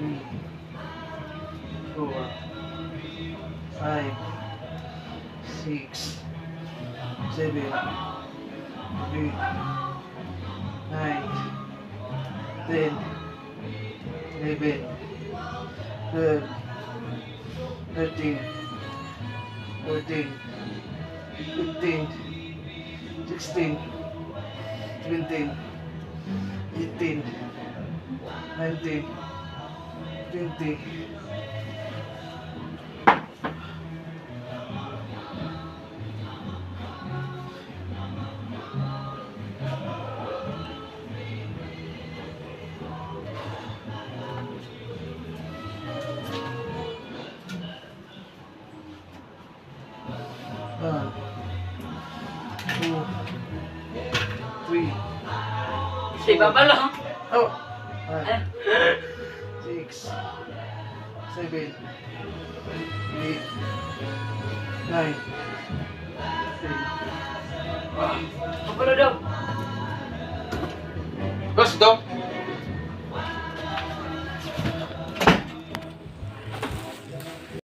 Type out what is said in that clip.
3, 4, 5, 6, 7, 8, 9, 10, 11, 12, 13, 14, 15, 16, 17, 18, 19, 20. One, 2, 3. Si Papa lang. Oh! 5, 6, 7, 8, 9, 10. Papa daw. Boss, do.